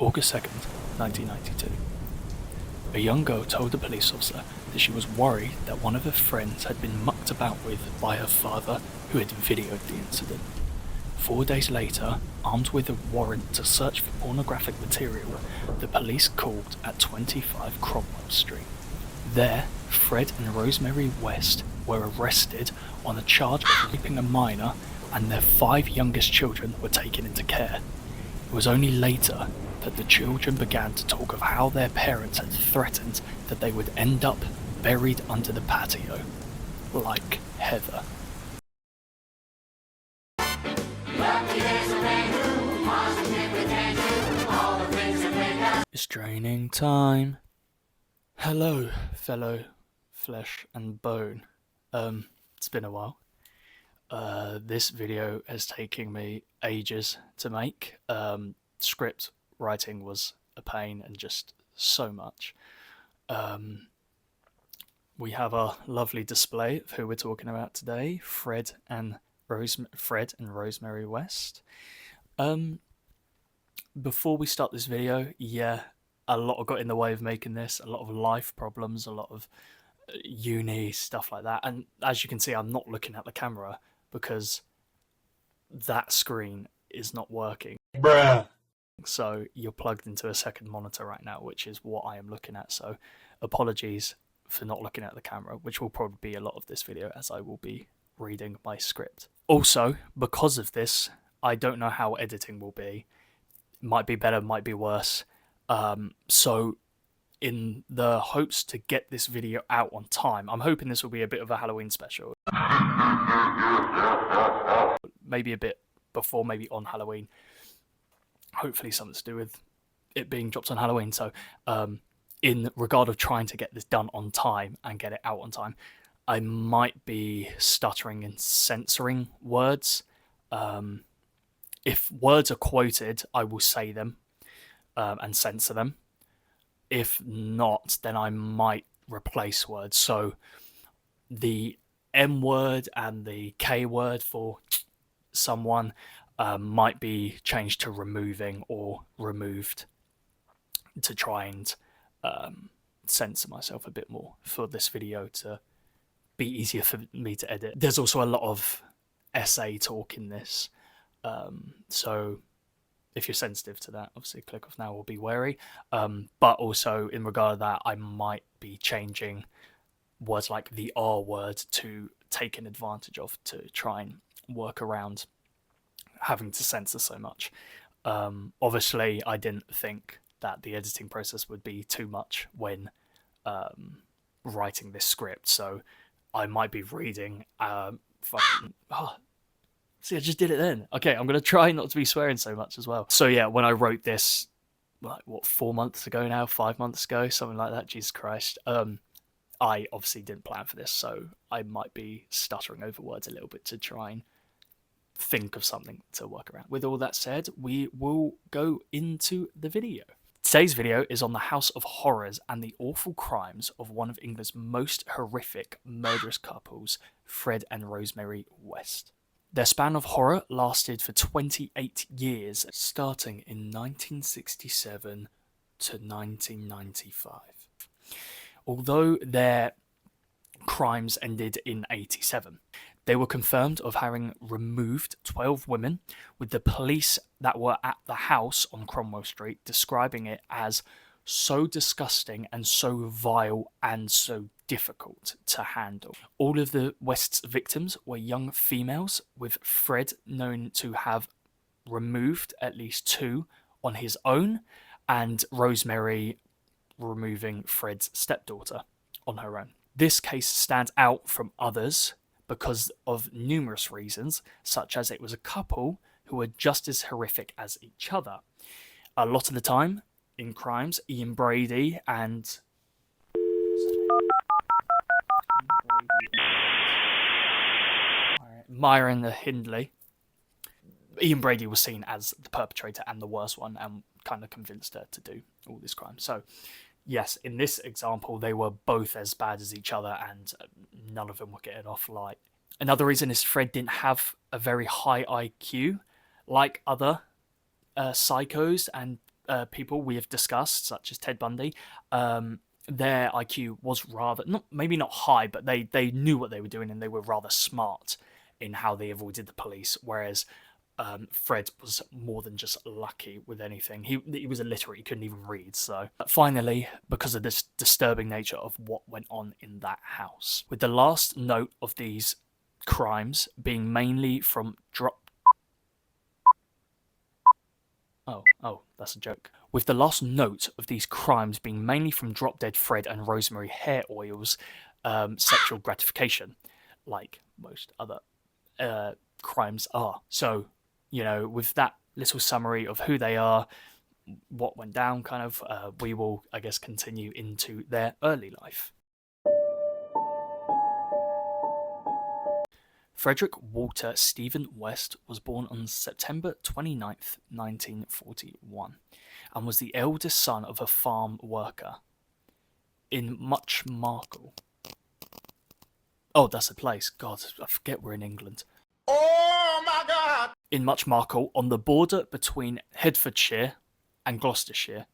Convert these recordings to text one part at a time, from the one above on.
August 2nd, 1992. A young girl told the police officer that she was worried that one of her friends had been mucked about with by her father, who had videoed the incident. 4 days later, armed with a warrant to search for pornographic material, the police called at 25 Cromwell Street. There, Fred and Rosemary West were arrested on a charge of raping a minor, and their 5 youngest children were taken into care. It was only later that the children began to talk of how their parents had threatened that they would end up buried under the patio, like Heather. It's training time. Hello, fellow flesh and bone. It's been a while. This video is taking me ages to make. Script writing was a pain and just so much. We have our lovely display of who we're talking about today, Fred and Rosemary West. Before we start this video, a lot got in the way of making this, a lot of life problems, a lot of uni, stuff like that. And as you can see, I'm not looking at the camera because that screen is not working. Bruh. So you're plugged into a second monitor right now, which is what I am looking at. So apologies for not looking at the camera, which will probably be a lot of this video as I will be reading my script. Also, because of this, I don't know how editing will be. Might be better, might be worse. So in the hopes to get this video out on time, I'm hoping this will be a bit of a Halloween special. Maybe a bit before, maybe on Halloween. Hopefully something to do with it being dropped on Halloween. So in regard of trying to get this done on time and get it out on time, I might be stuttering and censoring words. If words are quoted, I will say them and censor them. If not, then I might replace words. So the M word and the K word for someone might be changed to removing or removed to try and censor myself a bit more for this video to be easier for me to edit. There's also a lot of essay talk in this, so if you're sensitive to that, obviously click off now or be wary. But also in regard to that, I might be changing words like the R word to taken advantage of to try and work around having to censor so much. Obviously, I didn't think that the editing process would be too much when writing this script, so I might be reading see, I just did it then. Okay, I'm going to try not to be swearing so much as well. So yeah, when I wrote this, like, 4 months ago now, 5 months ago, something like that, Jesus Christ, I obviously didn't plan for this, so I might be stuttering over words a little bit to try and think of something to work around. With all that said, we will go into the video. Today's video is on the House of Horrors and the awful crimes of one of England's most horrific murderous couples, Fred and Rosemary West. Their span of horror lasted for 28 years, starting in 1967 to 1995. Although their crimes ended in 87, they were confirmed of having removed 12 women, with the police that were at the house on Cromwell Street describing it as so disgusting and so vile and so difficult to handle. All of the West's victims were young females, with Fred known to have removed at least 2 on his own, and Rosemary removing Fred's stepdaughter on her own. This case stands out from others because of numerous reasons, such as it was a couple who were just as horrific as each other. A lot of the time, in crimes, Ian Brady and Myron Hindley. Ian Brady was seen as the perpetrator and the worst one, and kind of convinced her to do all this crime. So yes, in this example, they were both as bad as each other, and none of them were getting off light. Another reason is Fred didn't have a very high IQ, like other psychos and people we have discussed, such as Ted Bundy, their IQ was rather maybe not high, but they knew what they were doing and they were rather smart in how they avoided the police. Whereas Fred was more than just lucky with anything. He was illiterate. He couldn't even read. So finally, because of this disturbing nature of what went on in that house, with the last note of these crimes being mainly from Oh, that's a joke. With the last note of these crimes being mainly from Drop Dead Fred and Rosemary Hair Oil's sexual gratification, like most other crimes are. So, with that little summary of who they are, what went down, kind of, we will, I guess, continue into their early life. Frederick Walter Stephen West was born on September 29th, 1941, and was the eldest son of a farm worker in Muchmarcle. Oh, that's a place. God, I forget we're in England. Oh my God! In Muchmarcle, on the border between Hertfordshire and Gloucestershire.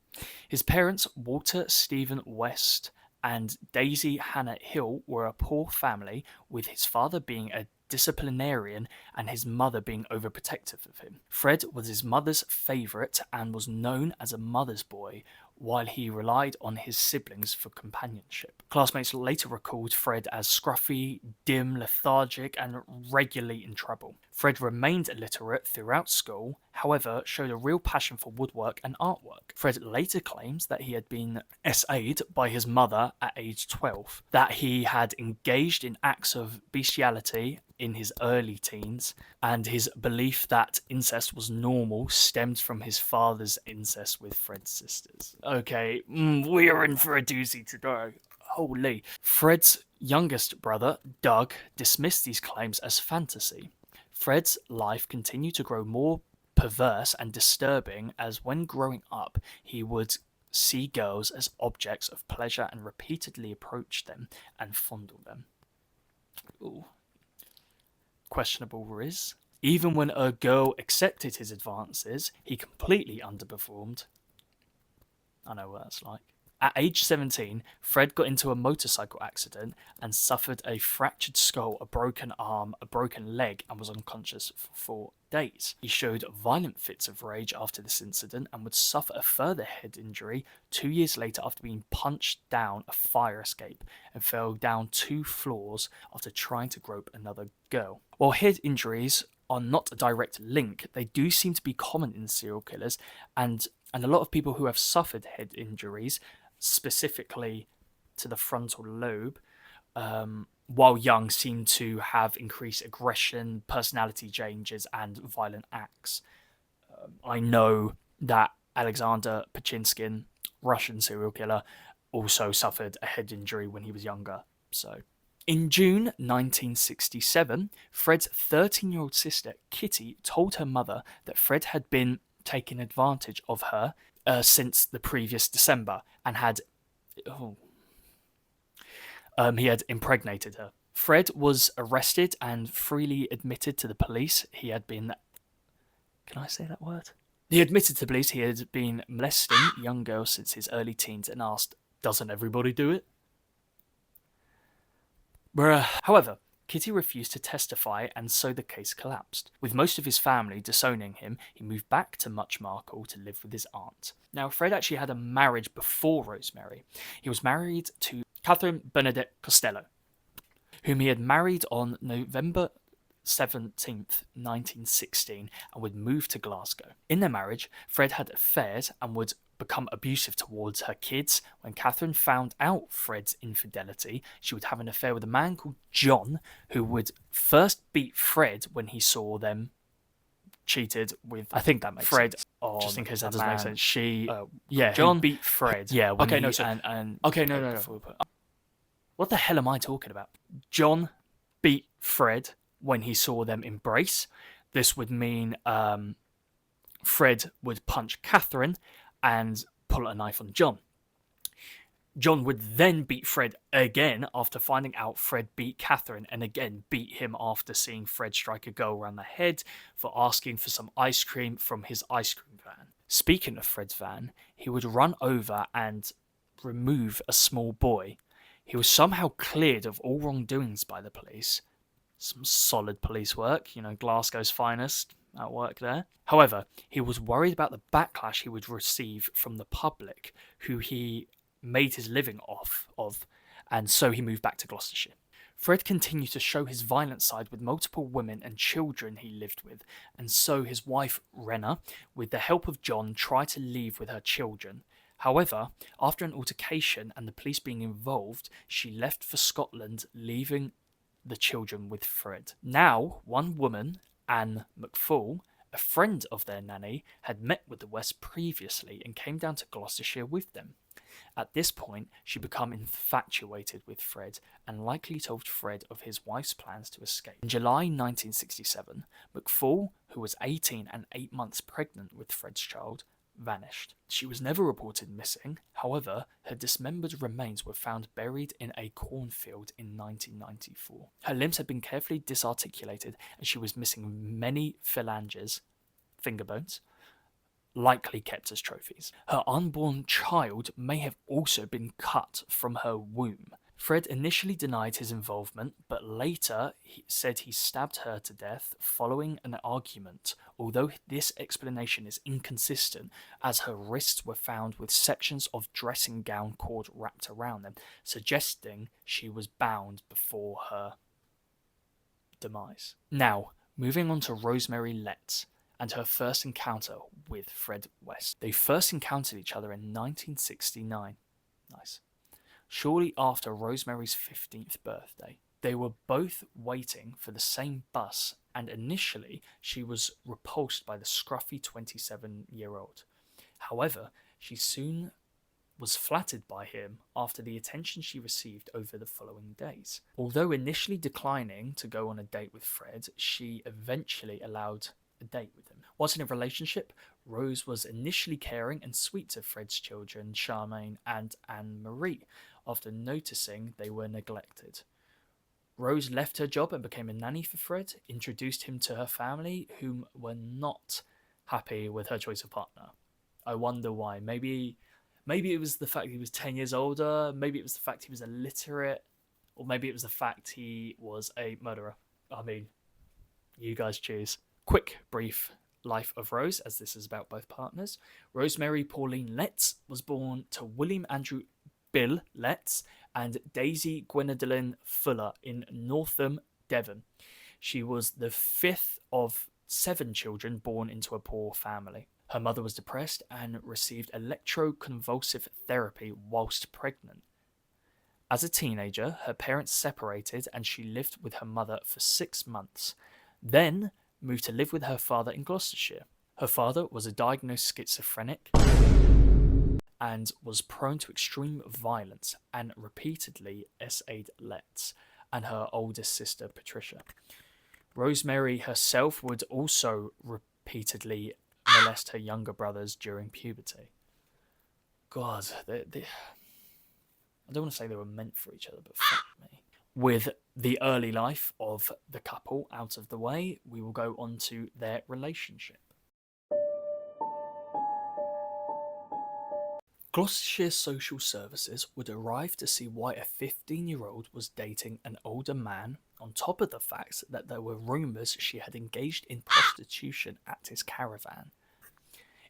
His parents, Walter Stephen West and Daisy Hannah Hill, were a poor family, with his father being a disciplinarian and his mother being overprotective of him. Fred was his mother's favourite and was known as a mother's boy, while he relied on his siblings for companionship. Classmates later recalled Fred as scruffy, dim, lethargic, and regularly in trouble. Fred remained illiterate throughout school, however, showed a real passion for woodwork and artwork. Fred later claims that he had been SA'd by his mother at age 12, that he had engaged in acts of bestiality in his early teens, and his belief that incest was normal stemmed from his father's incest with Fred's sisters. Okay, we are in for a doozy today. Holy. Fred's youngest brother, Doug, dismissed these claims as fantasy. Fred's life continued to grow more perverse and disturbing as, when growing up, he would see girls as objects of pleasure and repeatedly approach them and fondle them. Ooh. Questionable riz. Even when a girl accepted his advances, he completely underperformed. I know what that's like. At age 17, Fred got into a motorcycle accident and suffered a fractured skull, a broken arm, a broken leg, and was unconscious for 4 days. He showed violent fits of rage after this incident and would suffer a further head injury 2 years later after being punched down a fire escape and fell down 2 floors after trying to grope another girl. While head injuries are not a direct link, they do seem to be common in serial killers, and a lot of people who have suffered head injuries, specifically to the frontal lobe, while young, seem to have increased aggression, personality changes, and violent acts. I know that Alexander Pachitskin, Russian serial killer, also suffered a head injury when he was younger. So, in June 1967, Fred's 13-year-old sister, Kitty, told her mother that Fred had been taking advantage of her since the previous December and had he had impregnated her. Fred was arrested and freely admitted to the police he had been... Can I say that word? He admitted to police he had been molesting young girls since his early teens and asked, "Doesn't everybody do it?" However, Kitty refused to testify, and so the case collapsed. With most of his family disowning him, he moved back to Muchmarcle to live with his aunt. Now, Fred actually had a marriage before Rosemary. He was married to Catherine Bernadette Costello, whom he had married on November 17th, 1916, and would move to Glasgow. In their marriage, Fred had affairs and would become abusive towards her kids. When Catherine found out Fred's infidelity, she would have an affair with a man called John, who would first beat Fred when he saw them cheated with... I think that makes Fred sense. Just in case that doesn't make sense. John beat Fred. Yeah. Okay, no. What the hell am I talking about? John beat Fred when he saw them embrace. This would mean Fred would punch Catherine and pull a knife on John. John would then beat Fred again after finding out Fred beat Catherine, and again beat him after seeing Fred strike a girl around the head for asking for some ice cream from his ice cream van. Speaking of Fred's van, he would run over and remove a small boy. He was somehow cleared of all wrongdoings by the police. Some solid police work, Glasgow's finest at work there. However, he was worried about the backlash he would receive from the public, who he made his living off of, and so he moved back to Gloucestershire. Fred continued to show his violent side with multiple women and children he lived with, and so his wife, Rena, with the help of John, tried to leave with her children. However, after an altercation and the police being involved, she left for Scotland, leaving the children with Fred. Now, one woman, Anne McFall, a friend of their nanny, had met with the West previously and came down to Gloucestershire with them. At this point, she became infatuated with Fred and likely told Fred of his wife's plans to escape. In July 1967, McFall, who was 18 and 8 months pregnant with Fred's child, vanished. She was never reported missing. However, her dismembered remains were found buried in a cornfield in 1994. Her limbs had been carefully disarticulated and she was missing many phalanges, finger bones, likely kept as trophies. Her unborn child may have also been cut from her womb. Fred initially denied his involvement, but later he said he stabbed her to death following an argument, although this explanation is inconsistent as her wrists were found with sections of dressing gown cord wrapped around them, suggesting she was bound before her demise. Now, moving on to Rosemary Letts and her first encounter with Fred West. They first encountered each other in 1969. Nice. Shortly after Rosemary's 15th birthday. They were both waiting for the same bus, and initially she was repulsed by the scruffy 27-year-old. However, she soon was flattered by him after the attention she received over the following days. Although initially declining to go on a date with Fred, she eventually allowed a date with him. Whilst in a relationship, Rose was initially caring and sweet to Fred's children, Charmaine and Anne-Marie, after noticing they were neglected. Rose left her job and became a nanny for Fred, introduced him to her family, whom were not happy with her choice of partner. I wonder why. Maybe it was the fact he was 10 years older, maybe it was the fact he was illiterate, or maybe it was the fact he was a murderer. I mean, you guys choose. Quick, brief life of Rose, as this is about both partners. Rosemary Pauline Letts was born to William Andrew Bill Letts and Daisy Gwendoline Fuller in Northam, Devon. She was the fifth of 7 children born into a poor family. Her mother was depressed and received electroconvulsive therapy whilst pregnant. As a teenager, her parents separated and she lived with her mother for 6 months, then moved to live with her father in Gloucestershire. Her father was a diagnosed schizophrenic and was prone to extreme violence and repeatedly essayed Letts and her oldest sister Patricia. Rosemary herself would also repeatedly molest her younger brothers during puberty. God, I don't want to say they were meant for each other, but fuck me. With the early life of the couple out of the way, we will go on to their relationship. Gloucestershire Social Services would arrive to see why a 15-year-old was dating an older man, on top of the fact that there were rumours she had engaged in prostitution at his caravan.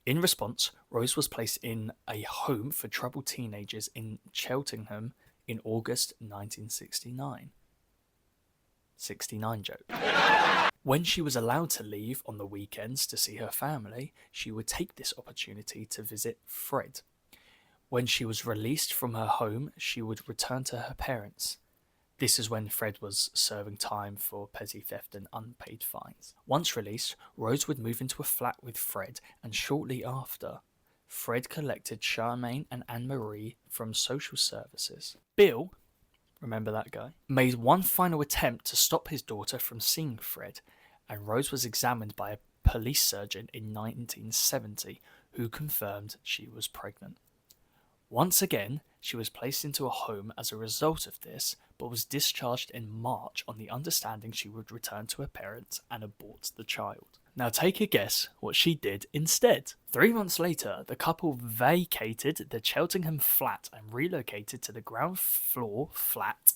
In response, Rose was placed in a home for troubled teenagers in Cheltenham in August 1969. 69 joke. When she was allowed to leave on the weekends to see her family, she would take this opportunity to visit Fred. When she was released from her home, she would return to her parents. This is when Fred was serving time for petty theft and unpaid fines. Once released, Rose would move into a flat with Fred, and shortly after, Fred collected Charmaine and Anne-Marie from social services. Bill, remember that guy, made one final attempt to stop his daughter from seeing Fred, and Rose was examined by a police surgeon in 1970 who confirmed she was pregnant. Once again, she was placed into a home as a result of this, but was discharged in March on the understanding she would return to her parents and abort the child. Now take a guess what she did instead. 3 months later, the couple vacated the Cheltenham flat and relocated to the ground floor flat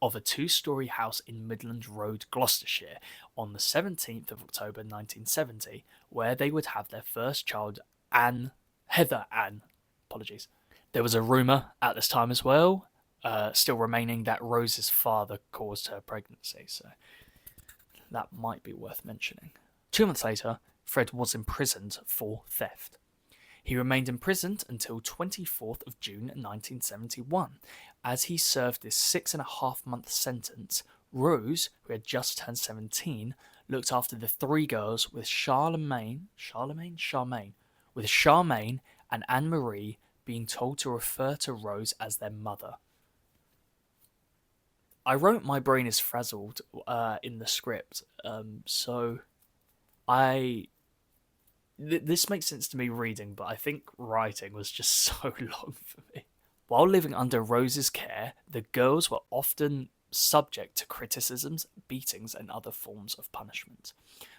of a 2-storey house in Midland Road, Gloucestershire, on the 17th of October 1970, where they would have their first child, Heather Ann. Apologies. There was a rumour at this time as well, still remaining, that Rose's father caused her pregnancy, so that might be worth mentioning. 2 months later, Fred was imprisoned for theft. He remained imprisoned until 24th of June 1971. As he served this 6.5-month sentence, Rose, who had just turned 17, looked after the 3 girls with Charmaine and Anne-Marie, being told to refer to Rose as their mother. I wrote "my brain is frazzled" in the script, so this makes sense to me reading, but I think writing was just so long for me. While living under Rose's care, the girls were often subject to criticisms, beatings, and other forms of punishment.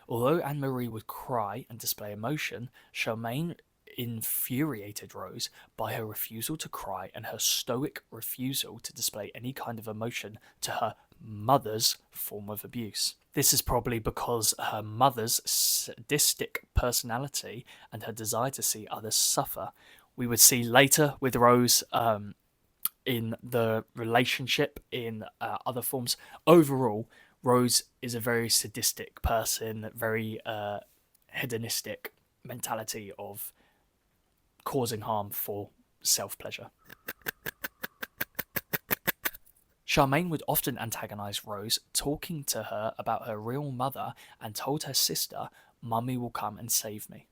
Although Anne-Marie would cry and display emotion, Charmaine infuriated Rose by her refusal to cry and her stoic refusal to display any kind of emotion to her mother's form of abuse. This is probably because her mother's sadistic personality and her desire to see others suffer. We would see later with Rose in the relationship in other forms. Overall, Rose is a very sadistic person, very hedonistic mentality of causing harm for self-pleasure. Charmaine would often antagonize Rose, talking to her about her real mother, and told her sister, "Mummy will come and save me."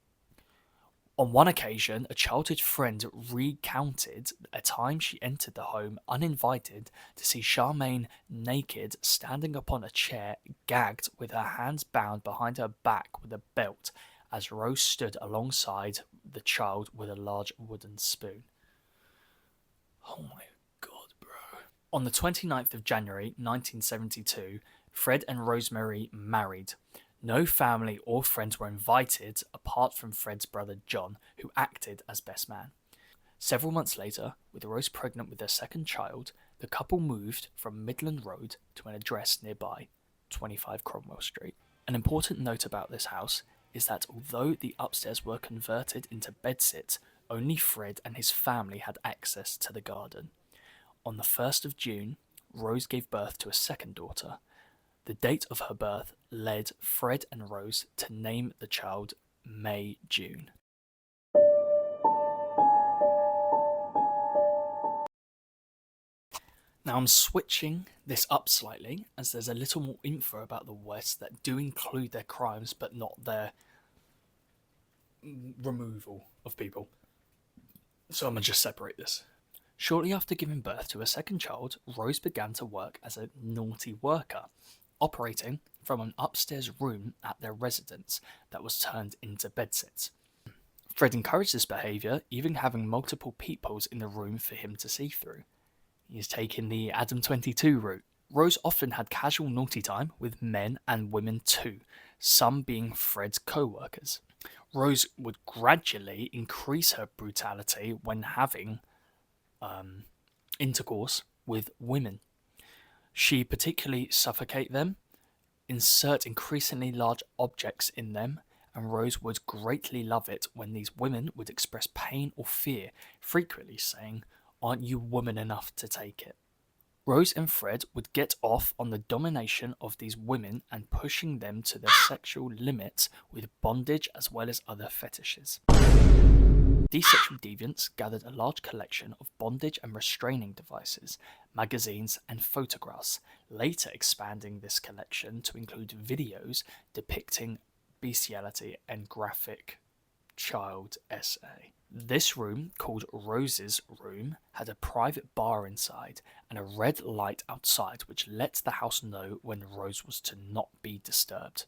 On one occasion, a childhood friend recounted a time she entered the home uninvited to see Charmaine naked, standing upon a chair, gagged, with her hands bound behind her back with a belt, as Rose stood alongside the child with a large wooden spoon. Oh my god, bro. On the 29th of January 1972, Fred and Rosemary married. No family or friends were invited apart from Fred's brother John, who acted as best man. Several months later, with Rose pregnant with their second child, the couple moved from Midland Road to an address nearby, 25 Cromwell Street. An important note about this house is that although the upstairs were converted into bedsits, only Fred and his family had access to the garden. On the 1st of June, Rose gave birth to a second daughter. The date of her birth led Fred and Rose to name the child May June. Now I'm switching this up slightly, as there's a little more info about the West that do include their crimes but not their removal of people. So I'm going to just separate this. Shortly after giving birth to a second child, Rose began to work as a naughty worker, operating from an upstairs room at their residence that was turned into bedsits. Fred encouraged this behaviour, even having multiple peepholes in the room for him to see through. He is taking the Adam 22 route. Rose often had casual naughty time with men and women too, some being Fred's co-workers. Rose would gradually increase her brutality when having intercourse with women. She particularly suffocate them, insert increasingly large objects in them, and Rose would greatly love it when these women would express pain or fear, frequently saying, "Aren't you woman enough to take it?" Rose and Fred would get off on the domination of these women and pushing them to their sexual limits with bondage as well as other fetishes. These sexual deviants gathered a large collection of bondage and restraining devices, magazines, and photographs, later expanding this collection to include videos depicting bestiality and graphic child SA. This room, called Rose's room, had a private bar inside and a red light outside which let the house know when Rose was to not be disturbed.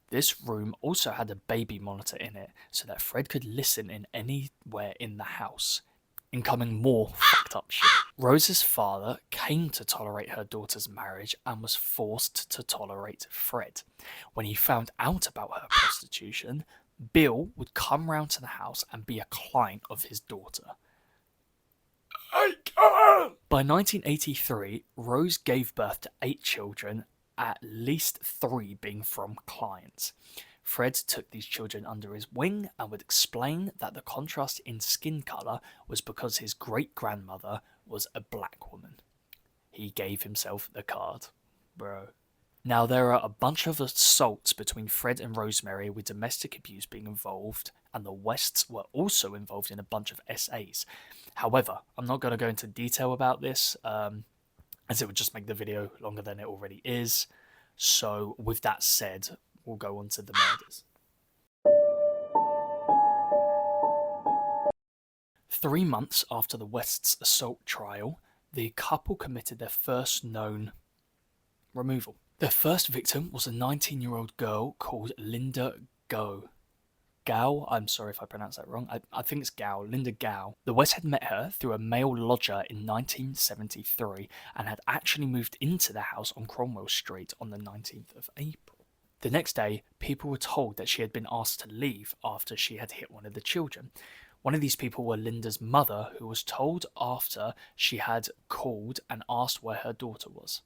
This room also had a baby monitor in it so that Fred could listen in anywhere in the house. incoming more fucked up shit. Rose's father came to tolerate her daughter's marriage and was forced to tolerate Fred. When he found out about her prostitution, Bill would come round to the house and be a client of his daughter. By 1983, Rose gave birth to 8 children, at least 3 being from clients. Fred took these children under his wing and would explain that the contrast in skin colour was because his great-grandmother was a black woman. He gave himself the card. Bro. Now, there are a bunch of assaults between Fred and Rosemary, with domestic abuse being involved, and the Wests were also involved in a bunch of SAs. However, I'm not going to go into detail about this, as it would just make the video longer than it already is. So, with that said, we'll go on to the murders. 3 months after the Wests' assault trial, the couple committed their first known removal. Their first victim was a 19-year-old girl called Linda Gow. I'm sorry if I pronounced that wrong. I think it's Linda Gow. The Wests had met her through a male lodger in 1973 and had actually moved into the house on Cromwell Street on the 19th of April. The next day, people were told that she had been asked to leave after she had hit one of the children. One of these people were Linda's mother, who was told after she had called and asked where her daughter was.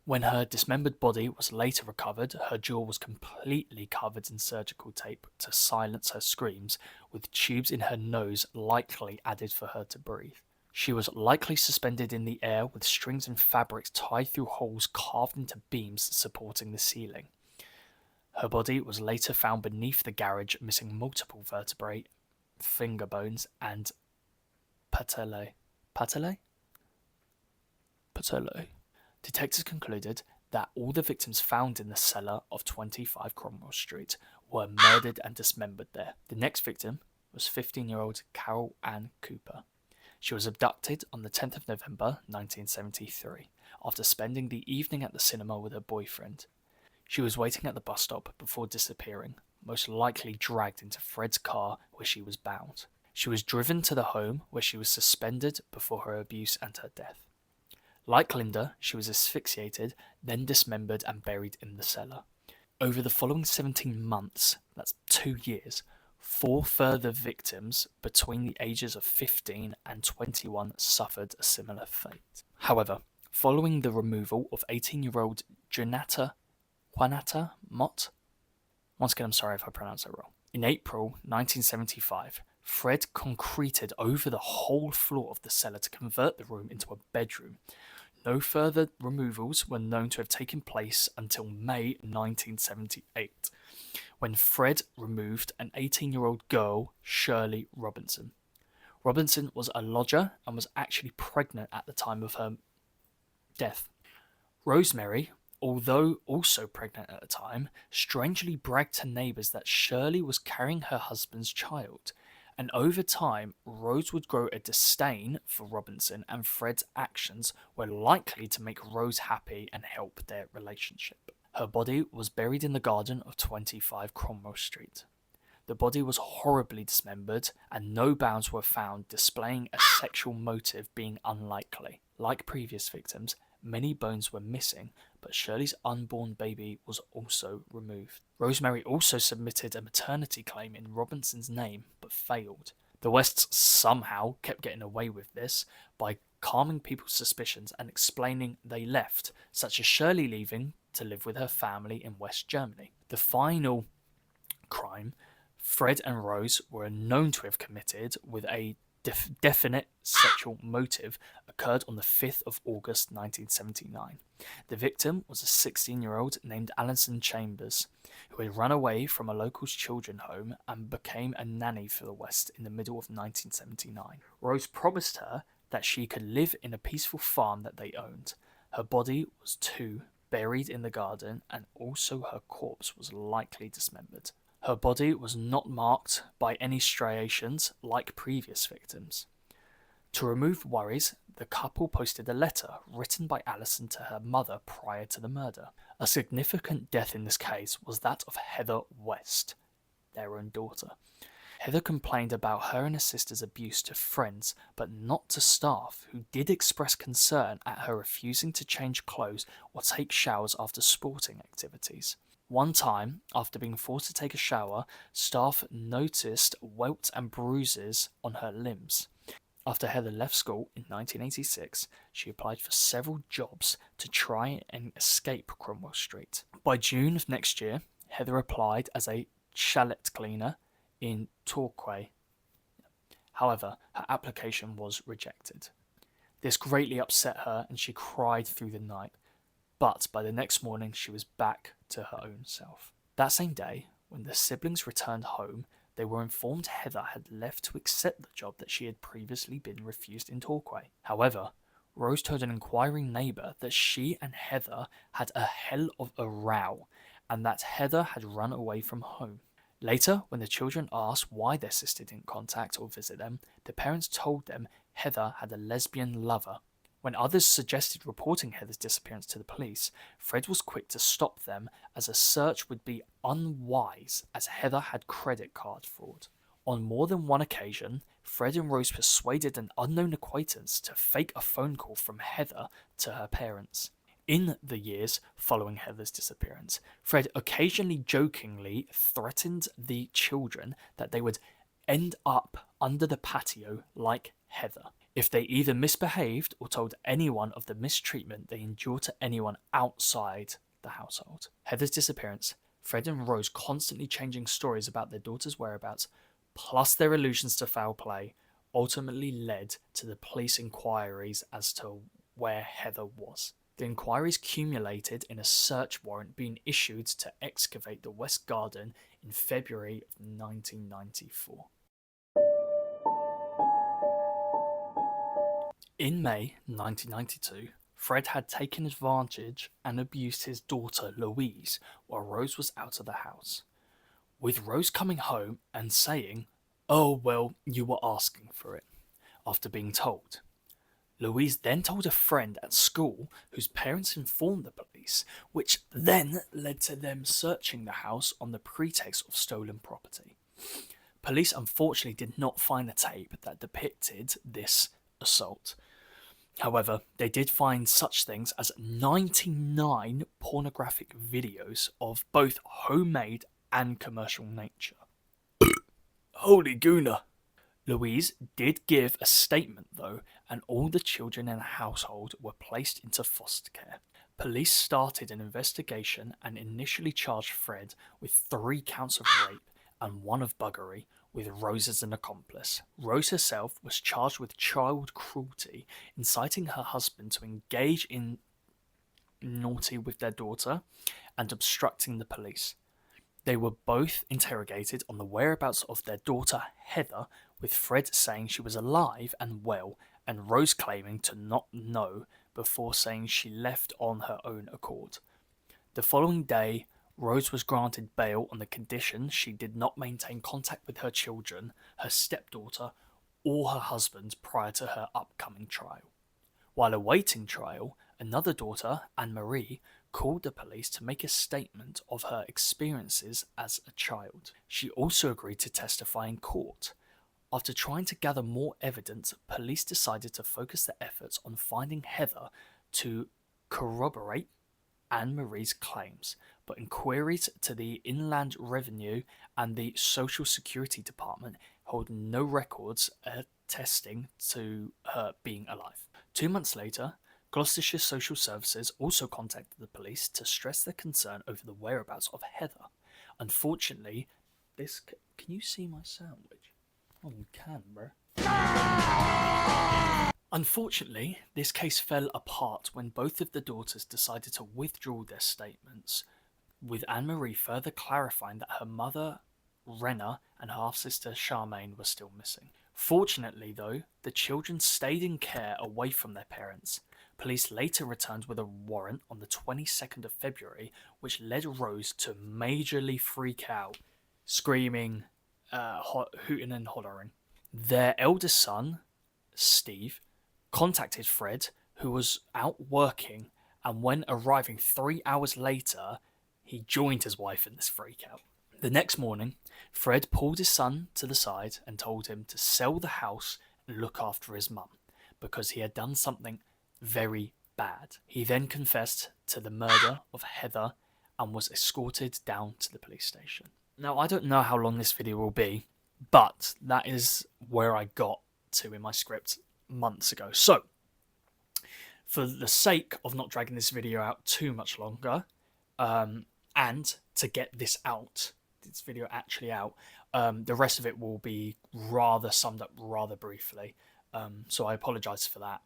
When her dismembered body was later recovered, her jaw was completely covered in surgical tape to silence her screams, with tubes in her nose likely added for her to breathe. She was likely suspended in the air with strings and fabrics tied through holes carved into beams supporting the ceiling. Her body was later found beneath the garage, missing multiple vertebrae, finger bones, and patellae. Patellae? Detectives concluded that all the victims found in the cellar of 25 Cromwell Street were murdered and dismembered there. The next victim was 15-year-old Carol Ann Cooper. She was abducted on the 10th of November 1973 after spending the evening at the cinema with her boyfriend. She was waiting at the bus stop before disappearing, most likely dragged into Fred's car where she was bound. She was driven to the home where she was suspended before her abuse and her death. Like Linda, she was asphyxiated, then dismembered and buried in the cellar. Over the following 17 months, that's 2 years, 4 further victims between the ages of 15 and 21 suffered a similar fate. However, following the removal of 18-year-old Juanita Mott, once again I'm sorry if I pronounced that wrong, in April 1975, Fred concreted over the whole floor of the cellar to convert the room into a bedroom. No further removals were known to have taken place until May 1978, when Fred removed an 18-year-old girl, Shirley Robinson. Robinson was a lodger and was actually pregnant at the time of her death. Rosemary, although also pregnant at the time, strangely bragged to neighbours that Shirley was carrying her husband's child. And over time, Rose would grow a disdain for Robinson, and Fred's actions were likely to make Rose happy and help their relationship. Her body was buried in the garden of 25 Cromwell Street. The body was horribly dismembered, and no bones were found, displaying a sexual motive being unlikely. Like previous victims, many bones were missing, but Shirley's unborn baby was also removed. Rosemary also submitted a maternity claim in Robinson's name, but failed. The Wests somehow kept getting away with this by calming people's suspicions and explaining they left, such as Shirley leaving to live with her family in West Germany. The final crime Fred and Rose were known to have committed with a definite sexual motive occurred on the 5th of August 1979. The victim was a 16-year-old named Alison Chambers, who had run away from a local children's home and became a nanny for the West in the middle of 1979. Rose promised her that she could live in a peaceful farm that they owned. Her body was buried in the garden, and also her corpse was likely dismembered. Her body was not marked by any striations like previous victims. To remove worries, the couple posted a letter written by Alison to her mother prior to the murder. A significant death in this case was that of Heather West, their own daughter. Heather complained about her and her sister's abuse to friends, but not to staff, who did express concern at her refusing to change clothes or take showers after sporting activities. One time, after being forced to take a shower, staff noticed welts and bruises on her limbs. After Heather left school in 1986, she applied for several jobs to try and escape Cromwell Street. By June of next year, Heather applied as a chalet cleaner in Torquay. However, her application was rejected. This greatly upset her and she cried through the night, but by the next morning she was back to her own self. That same day, when the siblings returned home, they were informed Heather had left to accept the job that she had previously been refused in Torquay. However, Rose told an inquiring neighbour that she and Heather had a hell of a row and that Heather had run away from home. Later, when the children asked why their sister didn't contact or visit them, the parents told them Heather had a lesbian lover. When others suggested reporting Heather's disappearance to the police, Fred was quick to stop them as a search would be unwise as Heather had credit card fraud. On more than one occasion, Fred and Rose persuaded an unknown acquaintance to fake a phone call from Heather to her parents. In the years following Heather's disappearance, Fred occasionally jokingly threatened the children that they would end up under the patio like Heather if they either misbehaved or told anyone of the mistreatment they endured to anyone outside the household. Heather's disappearance, Fred and Rose constantly changing stories about their daughter's whereabouts, plus their allusions to foul play, ultimately led to the police inquiries as to where Heather was. The inquiries culminated in a search warrant being issued to excavate the West Garden in February of 1994. In May 1992, Fred had taken advantage and abused his daughter Louise while Rose was out of the house, with Rose coming home and saying, "Oh well, you were asking for it," after being told. Louise then told a friend at school whose parents informed the police, which then led to them searching the house on the pretext of stolen property. Police unfortunately did not find a tape that depicted this assault. However, they did find such things as 99 pornographic videos of both homemade and commercial nature. Holy gooner! Louise did give a statement though, and all the children in the household were placed into foster care. Police started an investigation and initially charged Fred with 3 counts of rape and 1 of buggery, with Rose as an accomplice. Rose herself was charged with child cruelty, inciting her husband to engage in naughty with their daughter, and obstructing the police. They were both interrogated on the whereabouts of their daughter Heather, with Fred saying she was alive and well, and Rose claiming to not know before saying she left on her own accord. The following day, Rose was granted bail on the condition she did not maintain contact with her children, her stepdaughter, or her husband prior to her upcoming trial. While awaiting trial, another daughter, Anne-Marie, called the police to make a statement of her experiences as a child. She also agreed to testify in court. After trying to gather more evidence, police decided to focus their efforts on finding Heather to corroborate Anne-Marie's claims, but inquiries to the Inland Revenue and the Social Security Department hold no records attesting to her being alive. 2 months later, Gloucestershire Social Services also contacted the police to stress their concern over the whereabouts of Heather. Unfortunately, this... Can you see my sandwich? Oh, you can, bro. Unfortunately, this case fell apart when both of the daughters decided to withdraw their statements, with Anne-Marie further clarifying that her mother, Rena, and half-sister Charmaine were still missing. Fortunately, though, the children stayed in care away from their parents. Police later returned with a warrant on the 22nd of February, which led Rose to majorly freak out, screaming, hooting and hollering. Their eldest son, Steve, contacted Fred, who was out working, and when arriving 3 hours later, he joined his wife in this freakout. The next morning, Fred pulled his son to the side and told him to sell the house and look after his mum because he had done something very bad. He then confessed to the murder of Heather and was escorted down to the police station. Now, I don't know how long this video will be, but that is where I got to in my script months ago. So, for the sake of not dragging this video out too much longer, and to get this video actually out, the rest of it will be rather summed up rather briefly. So I apologise for that,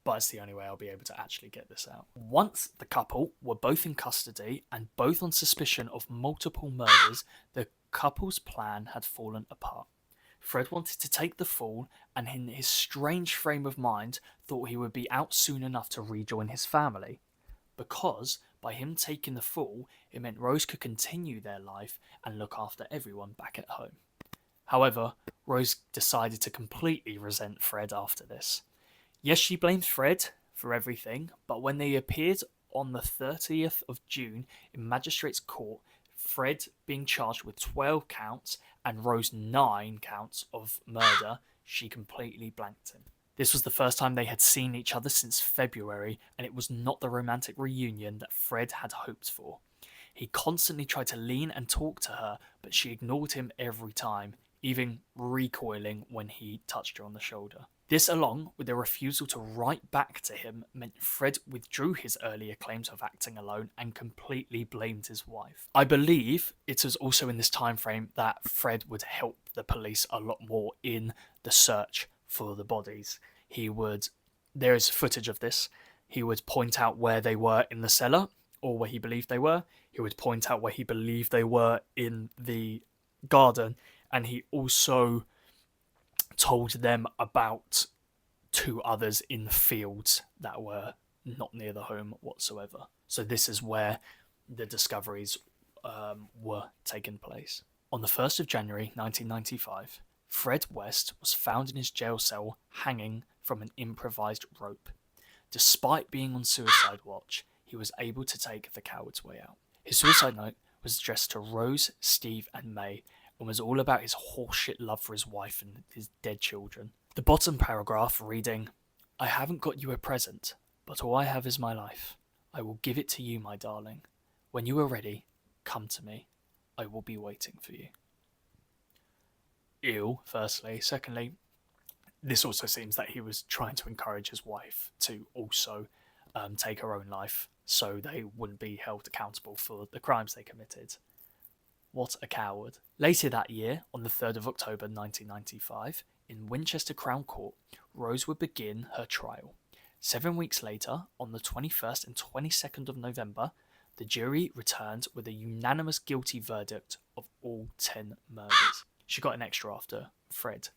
but it's the only way I'll be able to actually get this out. Once the couple were both in custody and both on suspicion of multiple murders, the couple's plan had fallen apart. Fred wanted to take the fall, and in his strange frame of mind, thought he would be out soon enough to rejoin his family. Because by him taking the fall, it meant Rose could continue their life and look after everyone back at home. However, Rose decided to completely resent Fred after this. Yes, she blamed Fred for everything, but when they appeared on the 30th of June in Magistrates Court, Fred being charged with 12 counts and Rose 9 counts of murder, she completely blanked him. This was the first time they had seen each other since February, and it was not the romantic reunion that Fred had hoped for. He constantly tried to lean and talk to her, but she ignored him every time, even recoiling when he touched her on the shoulder. This, along with the refusal to write back to him, meant Fred withdrew his earlier claims of acting alone and completely blamed his wife. I believe it was also in this time frame that Fred would help the police a lot more in the search for the bodies. There is footage of this. He would point out where they were in the cellar, or where he believed they were. He would point out where he believed they were in the garden, and he also told them about 2 others in the fields that were not near the home whatsoever. So this is where the discoveries were taking place. On the 1st of January 1995, Fred West was found in his jail cell hanging from an improvised rope. Despite being on suicide watch, he was able to take the coward's way out. His suicide note was addressed to Rose, Steve, and May, and was all about his horseshit love for his wife and his dead children. The bottom paragraph reading, "I haven't got you a present, but all I have is my life. I will give it to you, my darling. When you are ready, come to me. I will be waiting for you." Ew, firstly. Secondly, this also seems that he was trying to encourage his wife to also take her own life so they wouldn't be held accountable for the crimes they committed. What a coward. Later that year, on the 3rd of October 1995, in Winchester Crown Court, Rose would begin her trial. 7 weeks later, on the 21st and 22nd of November, the jury returned with a unanimous guilty verdict of all 10 murders. She got an extra after Fred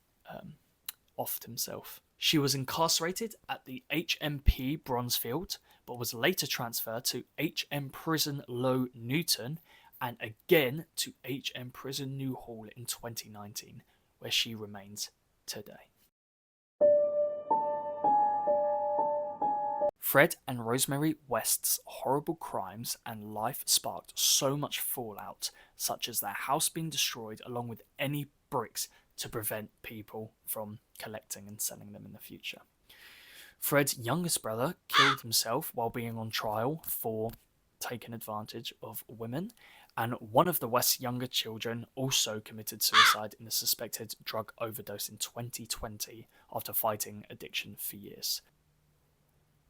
offed himself. She was incarcerated at the HMP Bronzefield, but was later transferred to HM Prison Low Newton and again to HM Prison Newhall in 2019, where she remains today. Fred and Rosemary West's horrible crimes and life sparked so much fallout, such as their house being destroyed along with any bricks to prevent people from collecting and selling them in the future. Fred's youngest brother killed himself while being on trial for taking advantage of women, and one of the West's younger children also committed suicide in a suspected drug overdose in 2020 after fighting addiction for years.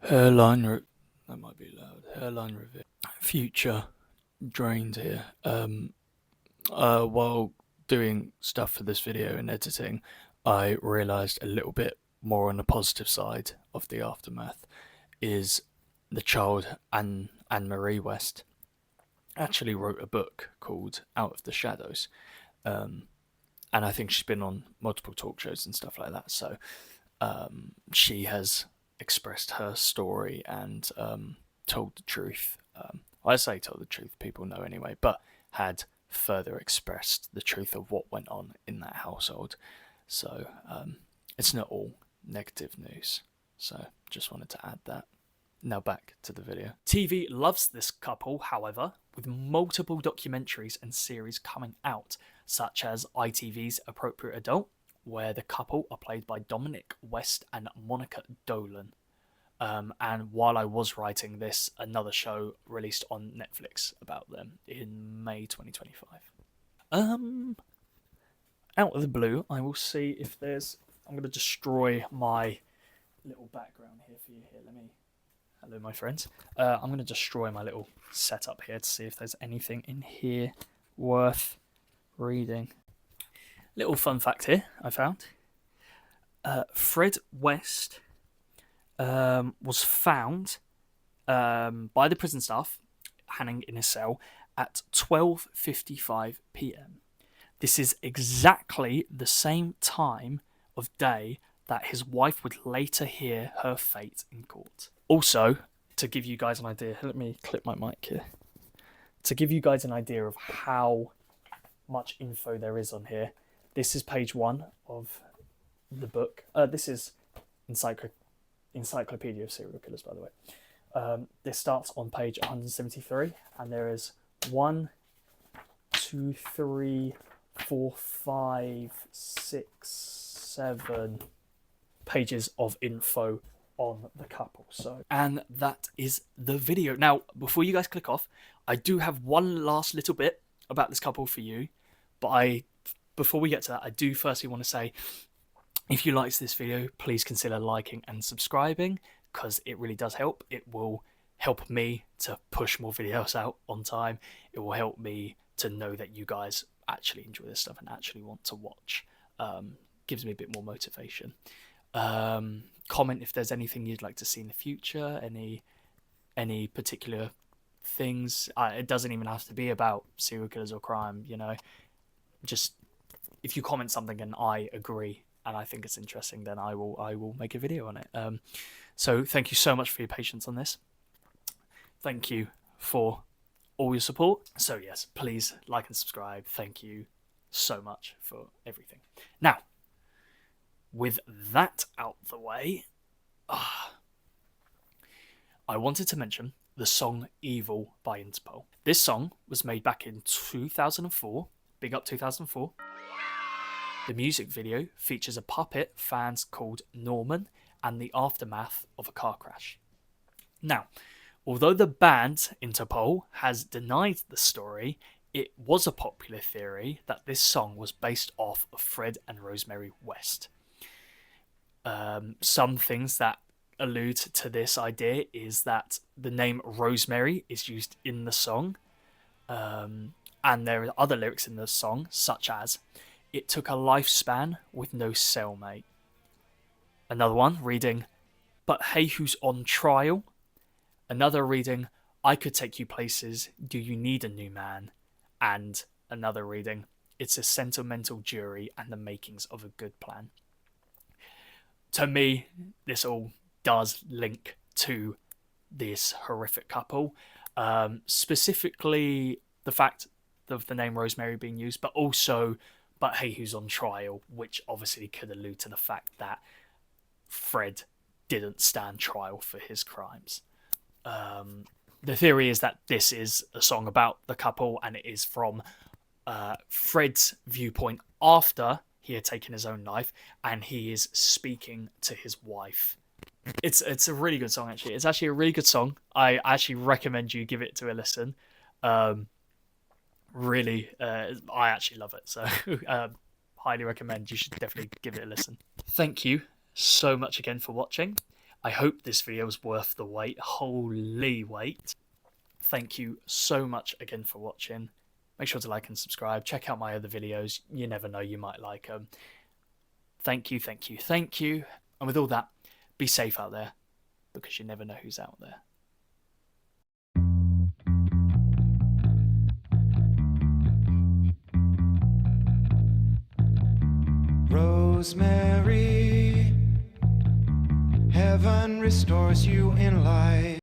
That might be loud. Hairline reveal. Future drained here. While doing stuff for this video and editing, I realised a little bit more on the positive side of the aftermath is the child Anne-Marie West actually wrote a book called Out of the Shadows, and I think she's been on multiple talk shows and stuff like that, so she has expressed her story and told the truth. I say told the truth, people know anyway, but had further expressed the truth of what went on in that household. So it's not all negative news. So just wanted to add that. Now back to the video. TV loves this couple, however, with multiple documentaries and series coming out, such as ITV's Appropriate Adult, where the couple are played by Dominic West and Monica Dolan. And while I was writing this, another show released on Netflix about them in May 2025. Out of the blue, I will see if there's... I'm going to destroy my little background here for you. Here, let me... Hello, my friends. I'm going to destroy my little setup here to see if there's anything in here worth reading. Little fun fact here I found. Fred West was found by the prison staff hanging in a cell at 12:55 p.m. This is exactly the same time of day that his wife would later hear her fate in court. Also, to give you guys an idea, let me clip my mic here. To give you guys an idea of how much info there is on here, this is page 1 of the book. This is Encyclopedia of Serial Killers, by the way. This starts on page 173, and there is 1, 2, 3, 4, 5, 6, 7 pages of info on the couple. And that is the video. Now, before you guys click off, I do have one last little bit about this couple for you, but before we get to that, I do firstly want to say, if you liked this video, please consider liking and subscribing, because it really does help. It will help me to push more videos out on time. It will help me to know that you guys actually enjoy this stuff and actually want to watch. Gives me a bit more motivation. Comment if there's anything you'd like to see in the future, any particular things. It doesn't even have to be about serial killers or crime, you know. Just if you comment something and I agree and I think it's interesting, then I will make a video on it. So thank you so much for your patience on this. Thank you for all your support. So yes, please like and subscribe. Thank you so much for everything. Now, with that out the way, I wanted to mention the song Evil by Interpol. This song was made back in 2004. Big up 2004. The music video features a puppet fans called Norman and the aftermath of a car crash. Now, although the band Interpol has denied the story, it was a popular theory that this song was based off of Fred and Rosemary West. Some things that allude to this idea is that the name Rosemary is used in the song, and there are other lyrics in the song, such as, "It took a lifespan with no cellmate." Another one reading, "But hey, who's on trial?" Another reading, "I could take you places, do you need a new man?" And another reading, "It's a sentimental jury and the makings of a good plan." To me, this all does link to this horrific couple. Specifically, the fact of the name Rosemary being used, but also, "But hey, who's on trial?" which obviously could allude to the fact that Fred didn't stand trial for his crimes. The theory is that this is a song about the couple, and it is from Fred's viewpoint after he had taken his own life, and he is speaking to his wife. It's a really good song, actually. It's actually a really good song. I actually recommend you give it to a listen. Really, I actually love it. So highly recommend. You should definitely give it a listen. Thank you so much again for watching. I hope this video was worth the wait. Holy wait. Thank you so much again for watching. Make sure to like and subscribe. Check out my other videos. You never know, you might like them. Thank you, thank you, thank you. And with all that, be safe out there, because you never know who's out there. Rosemary, heaven restores you in life.